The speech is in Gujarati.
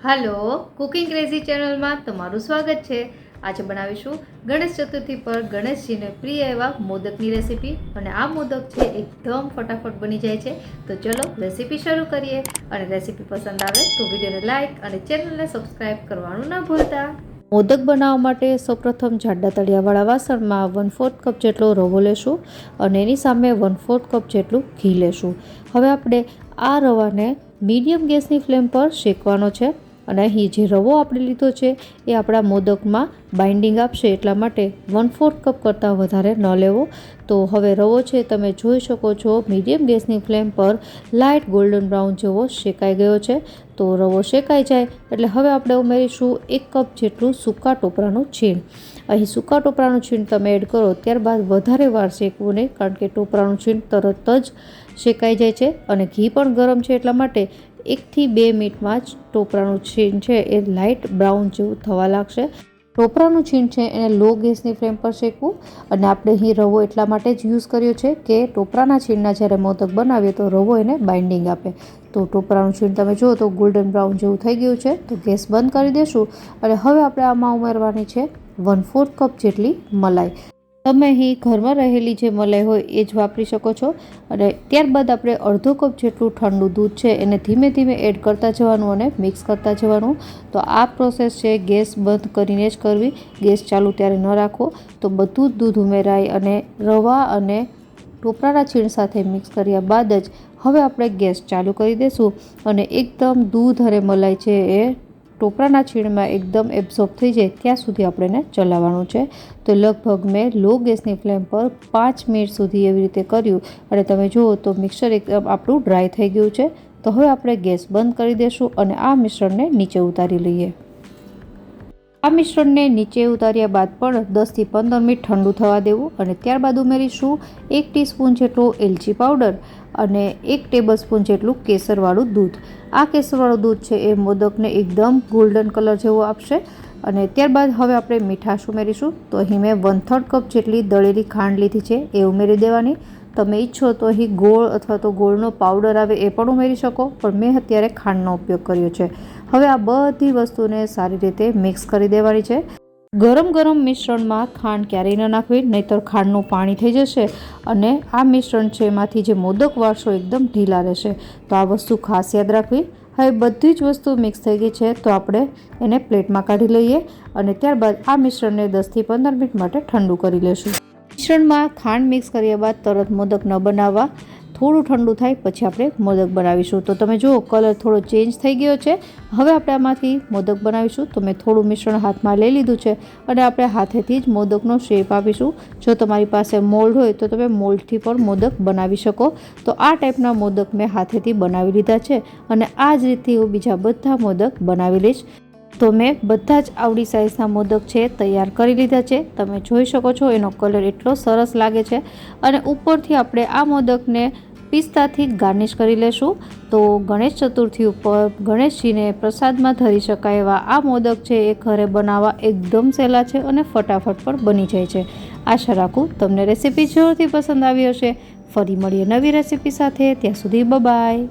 हेलो कुकिंग क्रेजी चैनल में तमारू स्वागत है। आज बनावीशुं गणेश चतुर्थी पर गणेशजी ने प्रिय एवा मोदकनी रेसिपी और आ मोदक है एकदम फटाफट बनी जाए छे। तो चलो रेसिपी शुरू करिए और रेसिपी पसंद आवे तो वीडियो ने लाइक और चैनल ने सब्सक्राइब करवानुं ना भूलता। मोदक बनाववा माटे सौप्रथम जाडा तळियावाळा वासणमां 1/4 कप जेटलो रवो लेशुं और एनी सामे 1/4 कप जेटલું घी लेशुं। हवे आपणे आ रवाने मीडियम गैसनी फ्लेम पर शेकवानो छे અને અહીં જે રવો આપણે લીધો છે એ આપણા મોદકમાં બાઇન્ડિંગ આપશે એટલા માટે 1/4 કપ કરતાં વધારે ન લેવો। તો હવે રવો છે તમે જોઈ શકો છો મીડિયમ ગેસની ફ્લેમ પર લાઇટ ગોલ્ડન બ્રાઉન જેવો શેકાઈ ગયો છે। તો રવો શેકાઈ જાય એટલે હવે આપણે ઉમેરીશું 1 કપ જેટલું સૂકા ટોપરાનું છીણ। અહીં સૂકા ટોપરાનું છીણ તમે એડ કરો ત્યારબાદ વધારે વાર શેકવું નહીં, કારણ કે ટોપરાનું છીણ તરત જ શેકાઈ જાય છે અને ઘી પણ ગરમ છે એટલા માટે 1 થી 2 મિનિટમાં જ ટોપરાનું છીણ છે એ લાઇટ બ્રાઉન જેવું થવા લાગશે। ટોપરાનું છીણ છે એને લો ગેસની ફ્લેમ પર શેકવું અને આપણે અહીં રવો એટલા માટે જ યુઝ કર્યો છે કે ટોપરાના છીણના જ્યારે મોદક બનાવીએ તો રવો એને બાઇન્ડિંગ આપે। તો ટોપરાનું છીણ તમે જુઓ તો ગોલ્ડન બ્રાઉન જેવું થઈ ગયું છે। તો ગેસ બંધ કરી દેશું અને હવે આપણે આમાં ઉમેરવાની છે 1/4 કપ જેટલી મલાઈ। તમે અહીં ઘરમાં રહેલી જે મલાઈ હોય એ જ વાપરી શકો છો અને ત્યારબાદ આપણે અડધો કપ જેટલું ઠંડુ દૂધ છે એને ધીમે ધીમે એડ કરતા જવાનું અને મિક્સ કરતા જવાનું। તો આ પ્રોસેસ છે ગેસ બંધ કરીને જ કરવી, ગેસ ચાલુ ત્યારે ન રાખવો। તો બધું જ દૂધ ઉમેરાય અને રવા અને ટોપરાના છીણ સાથે મિક્સ કર્યા બાદ જ હવે આપણે ગેસ ચાલુ કરી દઈશું અને એકદમ દૂધ અને મલાઈ છે એ ટોપરાના છીણમાં એકદમ એબ્ઝોર્બ થઈ જાય ત્યાં સુધી આપણે એને ચલાવવાનું છે। તો લગભગ મેં લો ગેસની ફ્લેમ પર 5 મિનિટ સુધી એવી રીતે કર્યું અને તમે જુઓ તો મિક્સર એકદમ આપણું ડ્રાય થઈ ગયું છે। તો હવે આપણે ગેસ બંધ કરી દઈશું અને આ મિશ્રણને નીચે ઉતારી લઈએ। આ મિશ્રણને નીચે ઉતાર્યા બાદ પણ 10 થી 15 મિનિટ ઠંડુ થવા દેવું અને ત્યારબાદ ઉમેરીશું 1 ટીસ્પૂન જેટલો એલચી પાવડર અને 1 ટેબલસ્પૂન જેટલું કેસરવાળું દૂધ। આ કેસરવાળું દૂધ છે એ મોદકને એકદમ ગોલ્ડન કલર જેવો આપશે અને ત્યારબાદ હવે આપણે મીઠાશ ઉમેરીશું। તો અહીં મેં 1/3 કપ જેટલી દળેલી ખાંડ લીધી છે એ ઉમેરી દેવાની। તમે ઈચ્છો તો અહીં ગોળ અથવા તો ગોળનો પાવડર આવે એ પણ ઉમેરી શકો, પણ મેં અત્યારે ખાંડનો ઉપયોગ કર્યો છે। હવે આ બધી વસ્તુને સારી રીતે મિક્સ કરી દેવાની છે। ગરમ ગરમ મિશ્રણમાં ખાંડ ક્યારેય ન નાખવી, નહીંતર ખાંડનું પાણી થઈ જશે અને આ મિશ્રણ છે એમાંથી જે મોદક વાળશો એકદમ ઢીલા રહેશે। તો આ વસ્તુ ખાસ યાદ રાખવી। હવે બધી જ વસ્તુ મિક્સ થઈ ગઈ છે તો આપણે એને પ્લેટમાં કાઢી લઈએ અને ત્યારબાદ આ મિશ્રણને 10 થી 15 મિનિટ માટે ઠંડુ કરી લેશું। મિશ્રણમાં ખાંડ મિક્સ કર્યા બાદ તરત મોદક ન બનાવવા, થોડું ઠંડુ થાય પછી આપણે મોદક બનાવીશું। તો તમે જુઓ કલર થોડો ચેન્જ થઈ ગયો છે। હવે આપણે આમાંથી મોદક બનાવીશું। તો મેં થોડું મિશ્રણ હાથમાં લઈ લીધું છે અને આપણે હાથેથી જ મોદકનો શેપ આપીશું। જો તમારી પાસે મોલ્ડ હોય તો તમે મોલ્ડથી પણ મોદક બનાવી શકો। તો આ ટાઈપના મોદક મેં હાથેથી બનાવી લીધા છે અને આ જ રીતથી હું બીજા બધા મોદક બનાવી લઈશ। તો મેં બધા જ આવડી સાઇઝના મોદક છે તૈયાર કરી લીધા છે। તમે જોઈ શકો છો એનો કલર એટલો સરસ લાગે છે અને ઉપરથી આપણે આ મોદકને પિસ્તાથી ગાર્નિશ કરી લેશું। તો ગણેશ ચતુર્થી ઉપર ગણેશજીને પ્રસાદમાં ધરી શકાય એવા આ મોદક છે એ ઘરે બનાવવા એકદમ સહેલા છે અને ફટાફટ પણ બની જાય છે। આશા રાખું તમને રેસીપી જરૂરથી પસંદ આવી હશે। ફરી મળીએ નવી રેસીપી સાથે, ત્યાં સુધી બાય બાય।